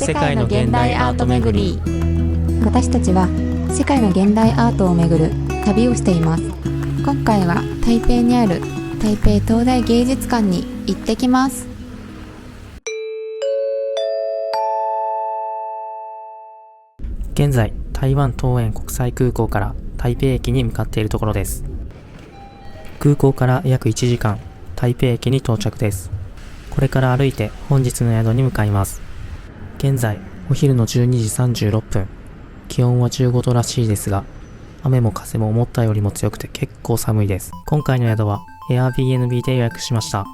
世界の現代アート巡り。私たちは世界の現代アートを巡る旅をしています。今回は台北にある台北東大芸術館に行ってきます。現在、台湾桃園国際空港から台北駅に向かっているところです。空港から約1時間、台北駅に到着です。これから歩いて本日の宿に向かいます。現在、お昼の12時36分。気温は15度らしいですが、雨も風も思ったよりも強くて結構寒いです。今回の宿は Airbnb で予約しました。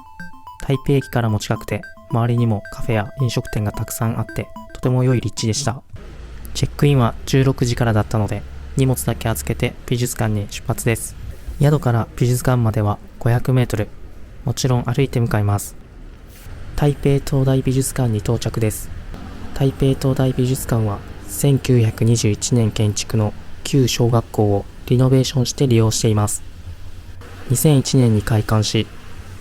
台北駅からも近くて、周りにもカフェや飲食店がたくさんあって、とても良い立地でした。チェックインは16時からだったので、荷物だけ預けて美術館に出発です。宿から美術館までは500メートル。もちろん歩いて向かいます。台北東大美術館に到着です。台北東大美術館は1921年建築の旧小学校をリノベーションして利用しています。2001年に開館し、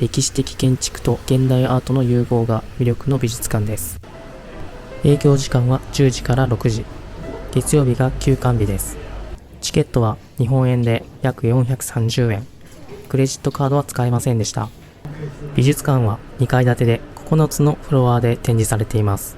歴史的建築と現代アートの融合が魅力の美術館です。営業時間は10時から6時。月曜日が休館日です。チケットは日本円で約430円。クレジットカードは使えませんでした。美術館は2階建てで9つのフロアで展示されています。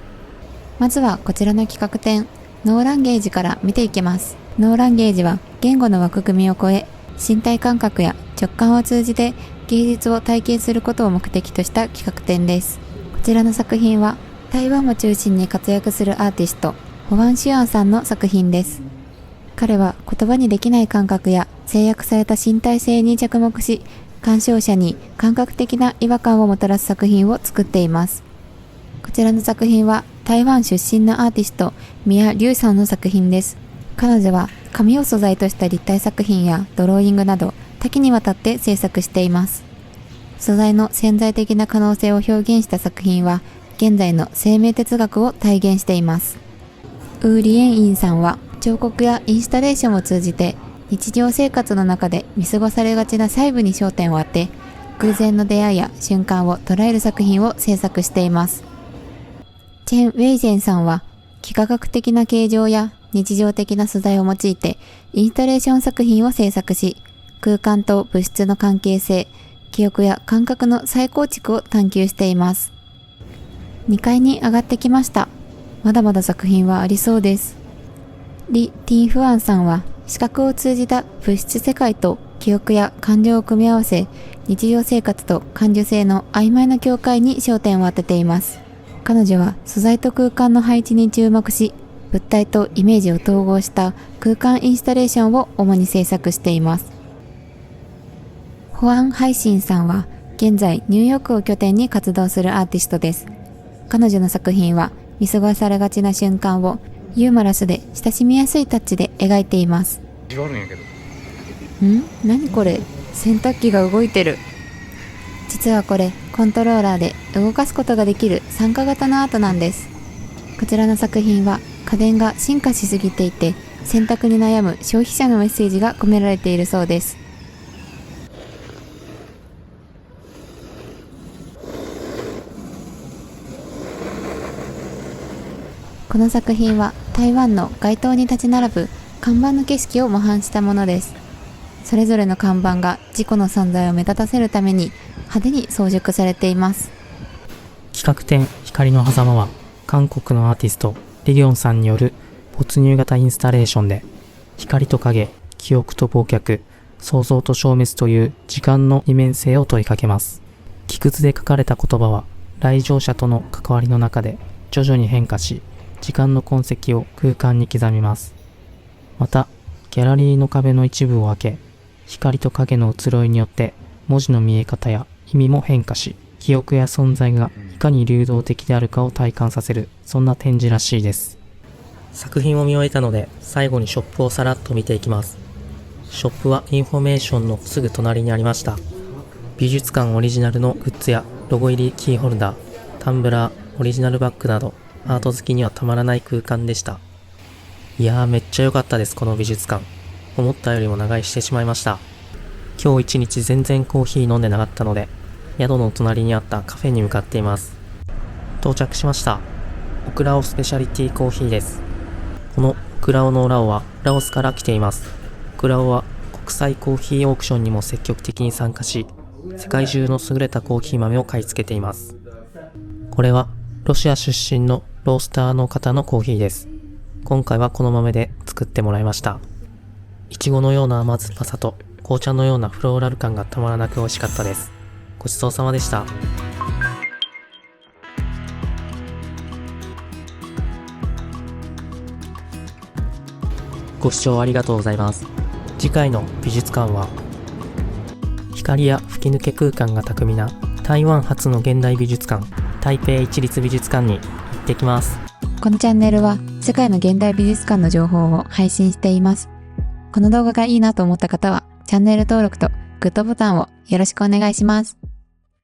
まずはこちらの企画展、ノーランゲージから見ていきます。ノーランゲージは言語の枠組みを超え、身体感覚や直感を通じて芸術を体験することを目的とした企画展です。こちらの作品は台湾を中心に活躍するアーティスト、ホワン・シュアンさんの作品です。彼は言葉にできない感覚や制約された身体性に着目し、鑑賞者に感覚的な違和感をもたらす作品を作っています。こちらの作品は台湾出身のアーティスト、宮龍さんの作品です。彼女は紙を素材とした立体作品やドローイングなど多岐にわたって制作しています。素材の潜在的な可能性を表現した作品は現在の生命哲学を体現しています。ウー・リエンインさんは彫刻やインスタレーションを通じて日常生活の中で見過ごされがちな細部に焦点を当て、偶然の出会いや瞬間を捉える作品を制作しています。チェン・ウェイゼンさんは幾何学的な形状や日常的な素材を用いてインスタレーション作品を制作し、空間と物質の関係性、記憶や感覚の再構築を探求しています。2階に上がってきました。まだまだ作品はありそうです。リ・ティンフアンさんは視覚を通じた物質世界と記憶や感情を組み合わせ、日常生活と感受性の曖昧な境界に焦点を当てています。彼女は素材と空間の配置に注目し、物体とイメージを統合した空間インスタレーションを主に制作しています。ホアン・ハイシンさんは現在ニューヨークを拠点に活動するアーティストです。彼女の作品は見過ごされがちな瞬間をユーモラスで親しみやすいタッチで描いています。何これ？洗濯機が動いてる。実はこれコントローラーで動かすことができる参加型のアートなんです。こちらの作品は家電が進化しすぎていて選択に悩む消費者のメッセージが込められているそうです。この作品は台湾の街頭に立ち並ぶ看板の景色を模範したものです。それぞれの看板が自己の存在を目立たせるために派手に装飾されています。企画展光の狭間は韓国のアーティストリギョンさんによる没入型インスタレーションで、光と影、記憶と忘却、創造と消滅という時間の二面性を問いかけます。木くずで書かれた言葉は来場者との関わりの中で徐々に変化し、時間の痕跡を空間に刻みます。また、ギャラリーの壁の一部を開け、光と影の移ろいによって文字の見え方や意味も変化し、記憶や存在がいかに流動的であるかを体感させる、そんな展示らしいです。作品を見終えたので、最後にショップをさらっと見ていきます。ショップはインフォメーションのすぐ隣にありました。美術館オリジナルのグッズやロゴ入りキーホルダー、タンブラー、オリジナルバッグなど、アート好きにはたまらない空間でした。いやーめっちゃ良かったです、この美術館。思ったよりも長居してしまいました。今日一日全然コーヒー飲んでなかったので、宿の隣にあったカフェに向かっています。到着しました。オクラオスペシャリティコーヒーです。このオクラオのラオはラオスから来ています。オクラオは国際コーヒーオークションにも積極的に参加し、世界中の優れたコーヒー豆を買い付けています。これはロシア出身のロースターの方のコーヒーです。今回はこの豆で作ってもらいました。いちごのような甘酸っぱさと紅茶のようなフローラル感がたまらなく美味しかったです。ごちそうさまでした。ご視聴ありがとうございます。次回の美術館は、光や吹き抜け空間が巧みな台湾初の現代美術館、台北市立美術館に行ってきます。このチャンネルは世界の現代美術館の情報を配信しています。この動画がいいなと思った方はチャンネル登録とグッドボタンをよろしくお願いします。